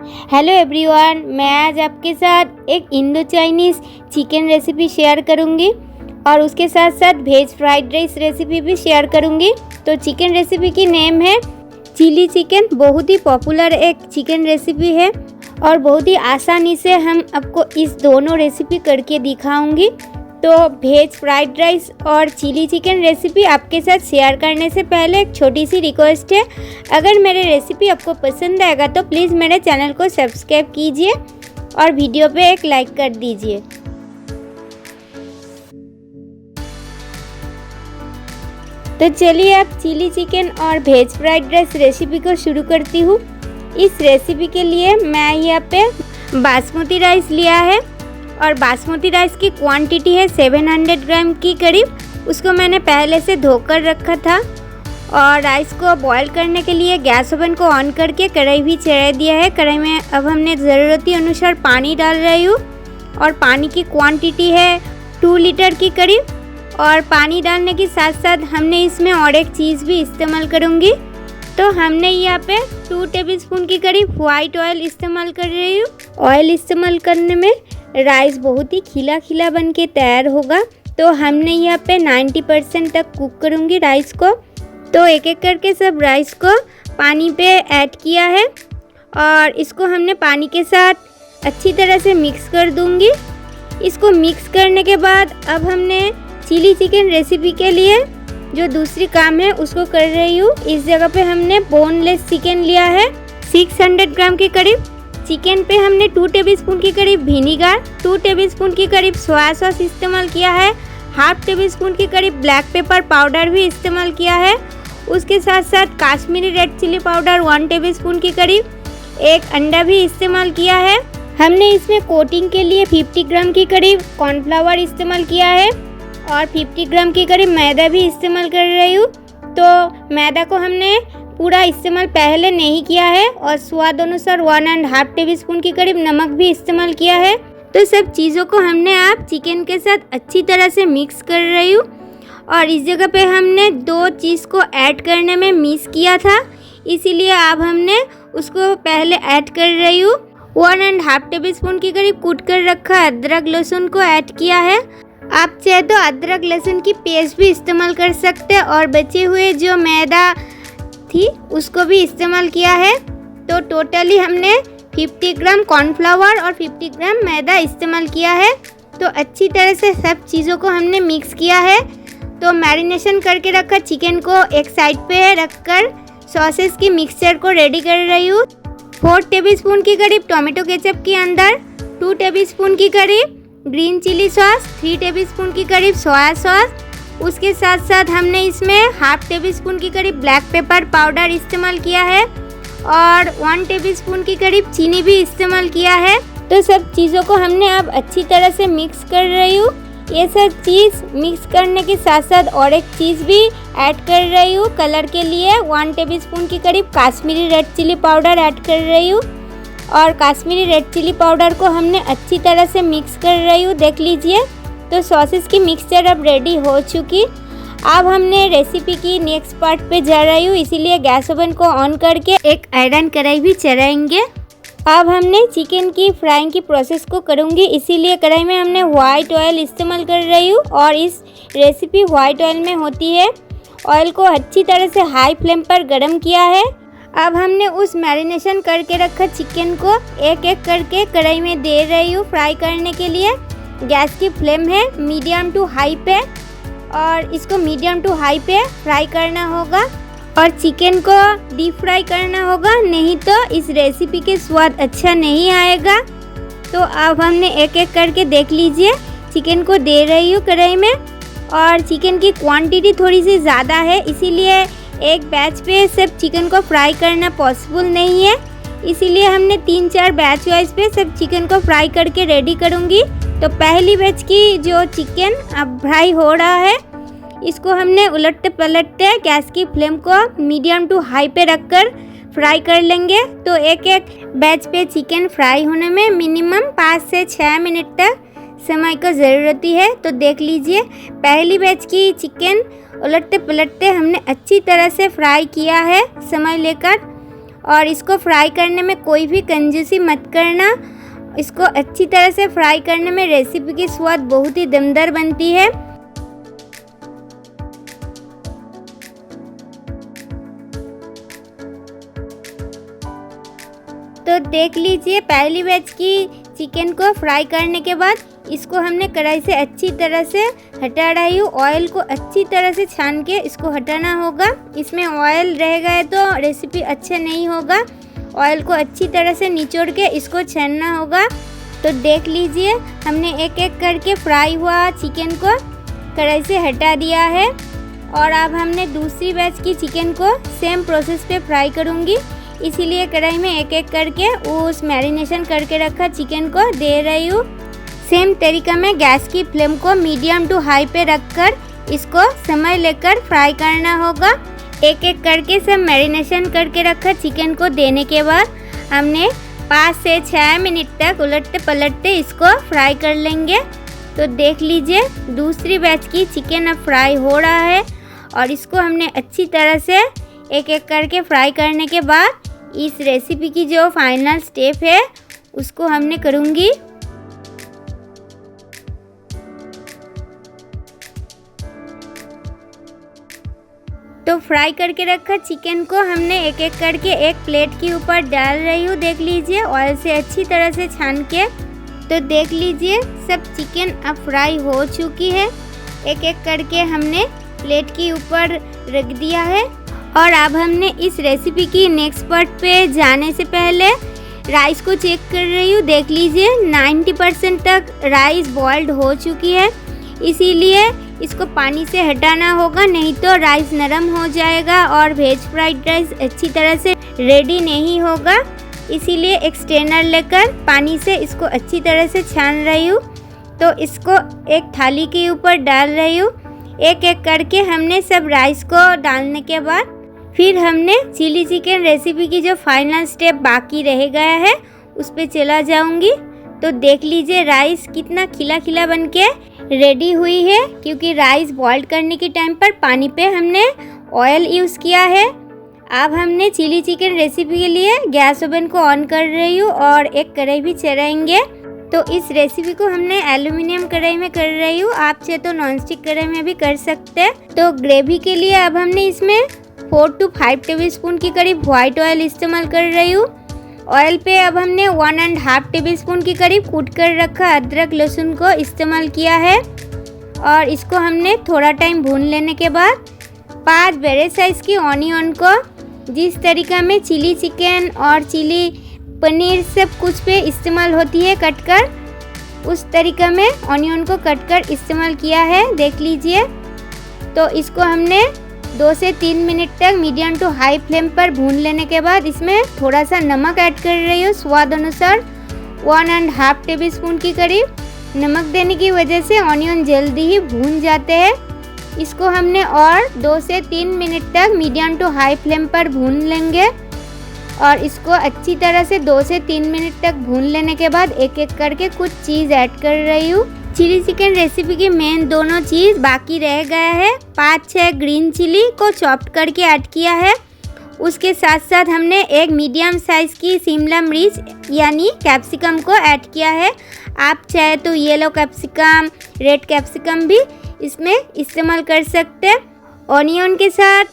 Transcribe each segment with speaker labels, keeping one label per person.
Speaker 1: Hello everyone, मैं आज आपके साथ एक Indo Chinese chicken recipe share करूंगी और उसके साथ साथ वेज फ्राइड राइस रेसिपी भी शेयर करूंगी। तो चिकन रेसिपी की नेम है चिली चिकन। बहुत ही पॉपुलर एक चिकन रेसिपी है और बहुत ही आसानी से हम आपको इस दोनों रेसिपी करके दिखाऊंगी। तो वेज फ्राइड राइस और चिली चिकन रेसिपी आपके साथ शेयर करने से पहले एक छोटी सी रिक्वेस्ट है, अगर मेरे रेसिपी आपको पसंद आएगा तो प्लीज़ मेरे चैनल को सब्सक्राइब कीजिए और वीडियो पे एक लाइक कर दीजिए। तो चलिए अब चिली चिकन और वेज फ्राइड राइस रेसिपी को शुरू करती हूँ। इस रेसिपी के लिए मैं यहाँ पे बासमती राइस लिया है और बासमती राइस की क्वांटिटी है 700 ग्राम की करीब। उसको मैंने पहले से धोकर रखा था और राइस को बॉईल करने के लिए गैस ओवन को ऑन करके कढ़ाई भी चढ़ा दिया है। कढ़ाई में अब हमने ज़रूरत अनुसार पानी डाल रही हूँ और पानी की क्वांटिटी है 2 लीटर की करीब। और पानी डालने के साथ साथ हमने इसमें और एक चीज़ भी इस्तेमाल करूँगी। तो हमने यहाँ पे 2 टेबलस्पून की करीब वाइट ऑयल इस्तेमाल कर रही हूँ। ऑयल इस्तेमाल करने में राइस बहुत ही खिला खिला बन के तैयार होगा। तो हमने यहाँ पे 90% तक कुक करूँगी राइस को। तो एक एक करके सब राइस को पानी पे ऐड किया है और इसको हमने पानी के साथ अच्छी तरह से मिक्स कर दूँगी। इसको मिक्स करने के बाद अब हमने चिली चिकन रेसिपी के लिए जो दूसरी काम है उसको कर रही हूँ। इस जगह पे हमने बोनलेस चिकन लिया है 600 ग्राम के करीब। चिकन पे हमने 2 टेबलस्पून की करीब विनीगर, 2 टेबलस्पून की करीब सोया सॉस इस्तेमाल किया है, हाफ टेबलस्पून की करीब ब्लैक पेपर पाउडर भी इस्तेमाल किया है। उसके साथ साथ Kashmiri red chilli powder 1 tablespoon की करीब, एक अंडा भी इस्तेमाल किया है। हमने इसमें कोटिंग के लिए 50 ग्राम की करीब कॉर्नफ्लावर इस्तेमाल किया है और 50 ग्राम की करीब मैदा भी इस्तेमाल कर रही हूँ। तो मैदा को हमने पूरा इस्तेमाल पहले नहीं किया है और स्वाद अनुसार 1.5 टेबलस्पून की करीब नमक भी इस्तेमाल किया है। तो सब चीज़ों को हमने आप चिकन के साथ अच्छी तरह से मिक्स कर रही हूँ। और इस जगह पे हमने 2 चीज़ को ऐड करने में मिस किया था, इसीलिए अब हमने उसको पहले ऐड कर रही हूँ। 1.5 टेबलस्पून की करीब कूट कर रखा अदरक लहसुन को ऐड किया है। आप चाहे तो अदरक लहसुन की पेस्ट भी इस्तेमाल कर सकते हैं और बचे हुए जो मैदा थी उसको भी इस्तेमाल किया है। तो टोटली हमने 50 ग्राम कॉर्नफ्लावर और 50 ग्राम मैदा इस्तेमाल किया है। तो अच्छी तरह से सब चीज़ों को हमने मिक्स किया है। तो मैरिनेशन करके रखा चिकन को एक साइड पे रखकर सॉसेस की मिक्सचर को रेडी कर रही हूँ। 4 टेबलस्पून की करीब टोमेटो केचप के अंदर 2 टेबलस्पून की करीब ग्रीन चिली सॉस, 3 टेबलस्पून की करीब सोया सॉस। उसके साथ साथ हमने इसमें हाफ टेबलस्पून की करीब ब्लैक पेपर पाउडर इस्तेमाल किया है और 1 टेबलस्पून की करीब चीनी भी इस्तेमाल किया है। तो सब चीज़ों को हमने अब अच्छी तरह से मिक्स कर रही हूँ। ये सब चीज़ मिक्स करने के साथ साथ और एक चीज़ भी ऐड कर रही हूँ कलर के लिए। 1 टेबलस्पून की करीब Kashmiri red chilli powder add कर रही हूँ और काश्मीरी रेड चिली पाउडर को हमने अच्छी तरह से मिक्स कर रही हूँ। देख लीजिए, तो सॉसेस की मिक्सचर अब रेडी हो चुकी। अब हमने रेसिपी की नेक्स्ट पार्ट पे जा रही हूँ, इसीलिए गैस ओवन को ऑन करके एक आयरन कढ़ाई भी चढ़ाएंगे। अब हमने चिकन की फ्राइंग की प्रोसेस को करूँगी, इसीलिए कढ़ाई में हमने वाइट ऑयल इस्तेमाल कर रही हूँ और इस रेसिपी वाइट ऑयल में होती है। ऑयल को अच्छी तरह से हाई फ्लेम पर गर्म किया है। अब हमने उस मैरिनेशन करके रखा चिकन को एक एक करके कढ़ाई में दे रही हूँ फ्राई करने के लिए। गैस की फ्लेम है मीडियम टू हाई पे और इसको मीडियम टू हाई पे फ्राई करना होगा और चिकन को डीप फ्राई करना होगा, नहीं तो इस रेसिपी के स्वाद अच्छा नहीं आएगा। तो अब हमने एक एक करके देख लीजिए चिकन को दे रही हूँ कढ़ाई में और चिकन की क्वांटिटी थोड़ी सी ज़्यादा है, इसीलिए एक बैच पे सब चिकन को फ्राई करना पॉसिबल नहीं है। इसीलिए हमने 3-4 बैच वाइज पे सब चिकन को फ्राई करके रेडी करूँगी। तो पहली बैच की जो चिकन अब फ्राई हो रहा है, इसको हमने उलटते पलटते गैस की फ्लेम को मीडियम टू हाई पे रखकर फ्राई कर लेंगे। तो एक एक बैच पे चिकन फ्राई होने में मिनिमम 5 से 6 मिनट तक समय की ज़रूरत है। तो देख लीजिए, पहली बैच की चिकन उलटते पलटते हमने अच्छी तरह से फ्राई किया है समय लेकर और इसको फ्राई करने में कोई भी कंजूसी मत करना। इसको अच्छी तरह से फ्राई करने में रेसिपी की स्वाद बहुत ही दमदार बनती है। तो देख लीजिए, पहली बैच की चिकन को फ्राई करने के बाद इसको हमने कढ़ाई से अच्छी तरह से हटा रही हूँ। ऑयल को अच्छी तरह से छान के इसको हटाना होगा। इसमें ऑयल रह गए तो रेसिपी अच्छा नहीं होगा। ऑयल को अच्छी तरह से निचोड़ के इसको छानना होगा। तो देख लीजिए, हमने एक एक करके फ्राई हुआ चिकन को कढ़ाई से हटा दिया है। और अब हमने दूसरी बैच की चिकन को सेम प्रोसेस पे फ्राई करूँगी, इसीलिए कढ़ाई में एक एक करके उस मैरिनेशन करके रखा चिकन को दे रही हूँ। सेम तरीका में गैस की फ्लेम को मीडियम टू हाई पे रखकर इसको समय लेकर फ्राई करना होगा। एक एक करके सब मैरिनेशन करके रखा चिकन को देने के बाद हमने 5 से 6 मिनट तक उलटते पलटते इसको फ्राई कर लेंगे। तो देख लीजिए, दूसरी बैच की चिकन अब फ्राई हो रहा है और इसको हमने अच्छी तरह से एक एक करके फ्राई करने के बाद इस रेसिपी की जो फाइनल स्टेप है उसको हमने करूँगी। तो फ्राई करके रखा चिकन को हमने एक एक करके एक प्लेट के ऊपर डाल रही हूँ। देख लीजिए, ऑयल से अच्छी तरह से छान के। तो देख लीजिए, सब चिकन अब फ्राई हो चुकी है। एक एक करके हमने प्लेट के ऊपर रख दिया है। और अब हमने इस रेसिपी की नेक्स्ट पार्ट पे जाने से पहले राइस को चेक कर रही हूँ। देख लीजिए, 90% तक राइस बॉइल्ड हो चुकी है, इसीलिए इसको पानी से हटाना होगा, नहीं तो राइस नरम हो जाएगा और वेज फ्राइड राइस अच्छी तरह से रेडी नहीं होगा। इसीलिए एक स्ट्रेनर लेकर पानी से इसको अच्छी तरह से छान रही हूँ। तो इसको एक थाली के ऊपर डाल रही हूँ। एक एक करके हमने सब राइस को डालने के बाद फिर हमने चिली चिकन रेसिपी की जो फाइनल स्टेप बाकी रह गया है उस पर चला जाऊँगी। तो देख लीजिए, राइस कितना खिला खिला बनके रेडी हुई है, क्योंकि राइस बॉइल्ड करने के टाइम पर पानी पे हमने ऑयल यूज़ किया है। अब हमने चिली चिकन रेसिपी के लिए गैस ओवन को ऑन कर रही हूँ और एक कढ़ाई भी चढ़ाएंगे। तो इस रेसिपी को हमने एल्युमिनियम कढ़ाई में कर रही हूँ, आप चाहे तो नॉनस्टिक कढ़ाई में भी कर सकते हैं। तो ग्रेवी के लिए अब हमने इसमें 4 to 5 टेबलस्पून के करीब व्हाइट ऑयल इस्तेमाल कर रही हूँ। ऑयल पे अब हमने 1.5 टेबलस्पून के करीब कूट कर रखा अदरक लहसुन को इस्तेमाल किया है और इसको हमने थोड़ा टाइम भून लेने के बाद 5 बड़े साइज़ की ऑनियन को जिस तरीका में चिली चिकन और चिली पनीर सब कुछ पे इस्तेमाल होती है कट कर, उस तरीका में ऑनियन को कट कर इस्तेमाल किया है। देख लीजिए, तो इसको हमने 2 से 3 मिनट तक मीडियम टू हाई फ्लेम पर भून लेने के बाद इसमें थोड़ा सा नमक ऐड कर रही हूँ स्वाद अनुसार। 1.5 टेबलस्पून के करीब नमक देने की वजह से ऑनियन जल्दी ही भून जाते हैं। इसको हमने और 2 से 3 मिनट तक मीडियम टू हाई फ्लेम पर भून लेंगे और इसको अच्छी तरह से 2 से 3 मिनट तक भून लेने के बाद एक एक करके कुछ चीज़ ऐड कर रही हूँ। चिली चिकन रेसिपी की मेन दोनों चीज़ बाकी रह गया है। 5-6 ग्रीन चिली को चॉप्ड करके ऐड किया है। उसके साथ साथ हमने एक मीडियम साइज़ की शिमला मिर्च यानी कैप्सिकम को ऐड किया है। आप चाहे तो येलो कैप्सिकम, रेड कैप्सिकम भी इसमें इस्तेमाल कर सकते हैं। ऑनियन के साथ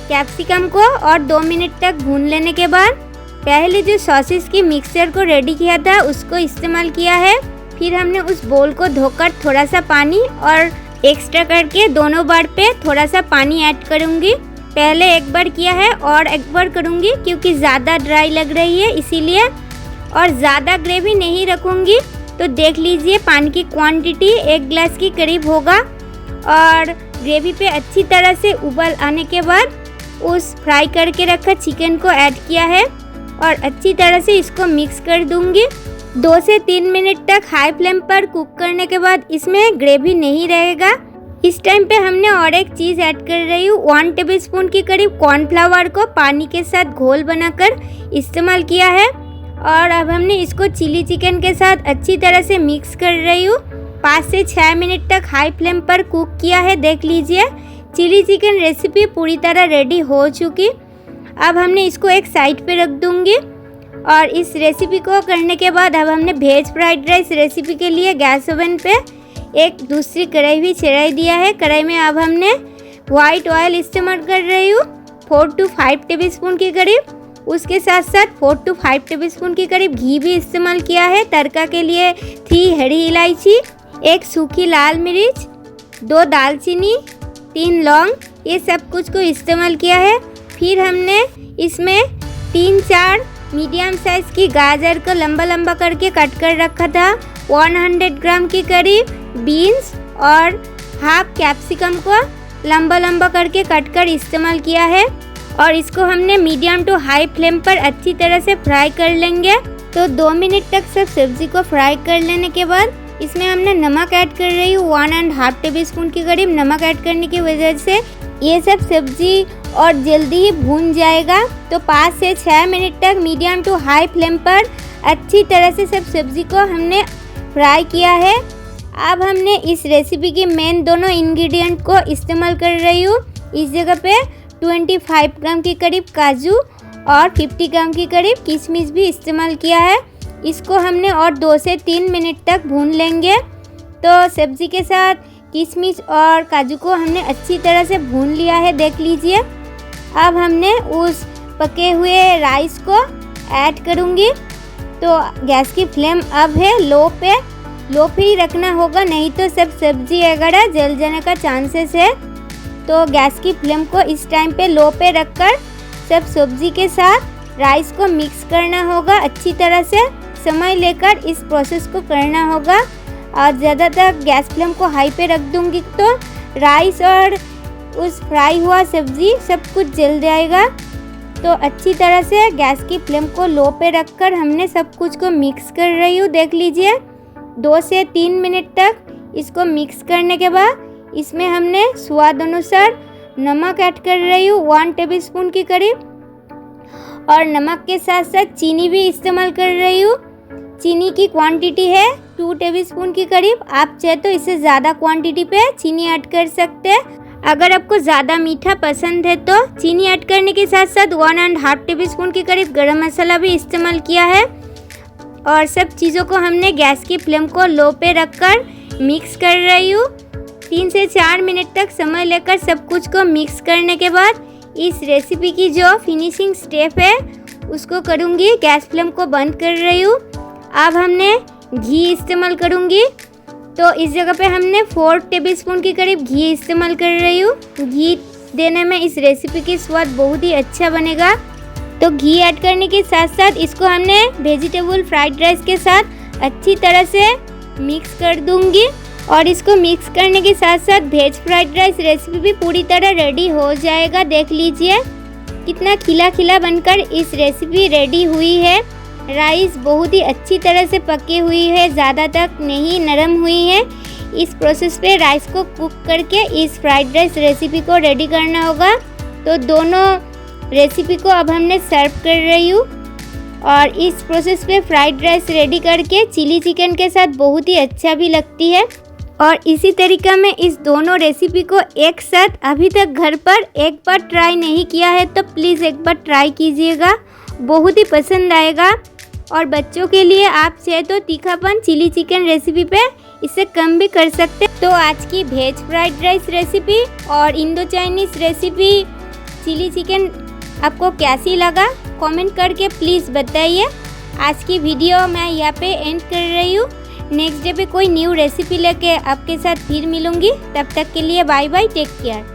Speaker 1: कैप्सिकम को और 2 मिनट तक भून लेने के बाद पहले जो सॉसेस की मिक्सचर को रेडी किया था उसको इस्तेमाल किया है। फिर हमने उस बोल को धोकर थोड़ा सा पानी और एक्स्ट्रा करके दोनों बार पे थोड़ा सा पानी ऐड करूँगी। पहले एक बार किया है और एक बार करूँगी क्योंकि ज़्यादा ड्राई लग रही है इसीलिए, और ज़्यादा ग्रेवी नहीं रखूँगी। तो देख लीजिए, पानी की क्वांटिटी 1 गिलास के करीब होगा और ग्रेवी पे अच्छी तरह से उबाल आने के बाद उस फ्राई करके रखा चिकन को ऐड किया है और अच्छी तरह से इसको मिक्स कर दूँगी। 2 से 3 मिनट तक हाई फ्लेम पर कुक करने के बाद इसमें ग्रेवी नहीं रहेगा। इस टाइम पे हमने और एक चीज़ ऐड कर रही हूँ। 1 टेबलस्पून के करीब कॉर्नफ्लावर को पानी के साथ घोल बनाकर इस्तेमाल किया है और अब हमने इसको चिली चिकन के साथ अच्छी तरह से मिक्स कर रही हूँ। 5 से 6 मिनट तक हाई फ्लेम पर कुक किया है। देख लीजिए, चिली चिकन रेसिपी पूरी तरह रेडी हो चुकी। अब हमने इसको एक साइड पे रख दूँगी। और इस रेसिपी को करने के बाद अब हमने वेज फ्राइड राइस रेसिपी के लिए गैस ओवन पे एक दूसरी कढ़ाई भी चढ़ाई दिया है। कढ़ाई में अब हमने वाइट ऑयल इस्तेमाल कर रही हूँ 4 to 5 टेबलस्पून के करीब। उसके साथ साथ 4 to 5 टेबलस्पून के करीब घी भी इस्तेमाल किया है। तड़का के लिए 3 हरी इलायची, 1 सूखी लाल मिर्च, 2 दालचीनी, 3 लौंग, ये सब कुछ को इस्तेमाल किया है। फिर हमने इसमें 3-4 मीडियम साइज़ की गाजर को लंबा लंबा करके कट कर रखा था। 100 ग्राम के करीब बीन्स और हाफ कैप्सिकम को लंबा लंबा करके कट कर इस्तेमाल किया है। और इसको हमने मीडियम टू हाई फ्लेम पर अच्छी तरह से फ्राई कर लेंगे। तो 2 मिनट तक सब सब्ज़ी को फ्राई कर लेने के बाद इसमें हमने नमक ऐड कर रही हूँ 1.5 टेबलस्पून के करीब। नमक ऐड करने की वजह से ये सब सब्ज़ी और जल्दी ही भून जाएगा। तो 5 से 6 मिनट तक मीडियम टू हाई फ्लेम पर अच्छी तरह से सब सब्ज़ी को हमने फ्राई किया है। अब हमने इस रेसिपी की मेन दोनों इंग्रेडिएंट को इस्तेमाल कर रही हूँ। इस जगह पे 25 ग्राम के करीब काजू और 50 ग्राम के करीब किशमिश भी इस्तेमाल किया है। इसको हमने और 2 से 3 मिनट तक भून लेंगे। तो सब्ज़ी के साथ किशमिश और काजू को हमने अच्छी तरह से भून लिया है, देख लीजिए। अब हमने उस पके हुए राइस को ऐड करूँगी। तो गैस की फ्लेम अब है लो पे ही रखना होगा, नहीं तो सब सब्ज़ी वगैरह जल जाने का चांसेस है। तो गैस की फ्लेम को इस टाइम पे लो पे रखकर सब सब्ज़ी के साथ राइस को मिक्स करना होगा अच्छी तरह से। समय लेकर इस प्रोसेस को करना होगा। और ज़्यादातर गैस फ्लेम को हाई पे रख दूँगी तो राइस और उस फ्राई हुआ सब्ज़ी सब कुछ जल जाएगा। तो अच्छी तरह से गैस की फ्लेम को लो पे रखकर हमने सब कुछ को मिक्स कर रही हूँ, देख लीजिए। 2 से 3 मिनट तक इसको मिक्स करने के बाद इसमें हमने स्वाद अनुसार नमक ऐड कर रही हूँ 1 टेबलस्पून के करीब। और नमक के साथ साथ चीनी भी इस्तेमाल कर रही हूँ। चीनी की क्वांटिटी है 2 टेबलस्पून के करीब। आप चाहे तो इससे ज़्यादा क्वांटिटी पे चीनी ऐड कर सकते हैं। अगर आपको ज़्यादा मीठा पसंद है तो चीनी ऐड करने के साथ साथ 1.5 टेबलस्पून के करीब गरम मसाला भी इस्तेमाल किया है। और सब चीज़ों को हमने गैस की फ्लेम को लो पे रखकर मिक्स कर रही हूँ। 3 से 4 मिनट तक समय लेकर सब कुछ को मिक्स करने के बाद इस रेसिपी की जो फिनिशिंग स्टेप है उसको करूँगी। गैस फ्लेम को बंद कर रही हूँ। अब हमने घी इस्तेमाल करूँगी। तो इस जगह पे हमने 4 टेबलस्पून के करीब घी इस्तेमाल कर रही हूँ। घी देने में इस रेसिपी की स्वाद बहुत ही अच्छा बनेगा। तो घी ऐड करने के साथ साथ इसको हमने वेजिटेबल फ्राइड राइस के साथ अच्छी तरह से मिक्स कर दूँगी। और इसको मिक्स करने के साथ साथ वेज फ्राइड राइस रेसिपी भी पूरी तरह रेडी हो जाएगा, देख लीजिए कितना खिला खिला बनकर इस रेसिपी रेडी हुई है। राइस बहुत ही अच्छी तरह से पकी हुई है, ज़्यादा तक नहीं नरम हुई है। इस प्रोसेस पे राइस को कुक करके इस फ्राइड राइस रेसिपी को रेडी करना होगा। तो दोनों रेसिपी को अब हमने सर्व कर रही हूँ। और इस प्रोसेस पे फ्राइड राइस रेडी करके चिली चिकन के साथ बहुत ही अच्छा भी लगती है। और इसी तरीका में इस दोनों रेसिपी को एक साथ अभी तक घर पर एक बार ट्राई नहीं किया है तो प्लीज़ एक बार ट्राई कीजिएगा, बहुत ही पसंद आएगा। और बच्चों के लिए आप चाहे तो तीखापन चिली चिकन रेसिपी पे इससे कम भी कर सकते। तो आज की वेज फ्राइड राइस रेसिपी और Indo Chinese recipe chilli chicken आपको कैसी लगा कमेंट करके प्लीज़ बताइए। आज की वीडियो मैं यहाँ पे एंड कर रही हूँ। नेक्स्ट डे पे कोई न्यू रेसिपी लेके आपके साथ फिर मिलूँगी। तब तक के लिए बाय बाय, टेक केयर।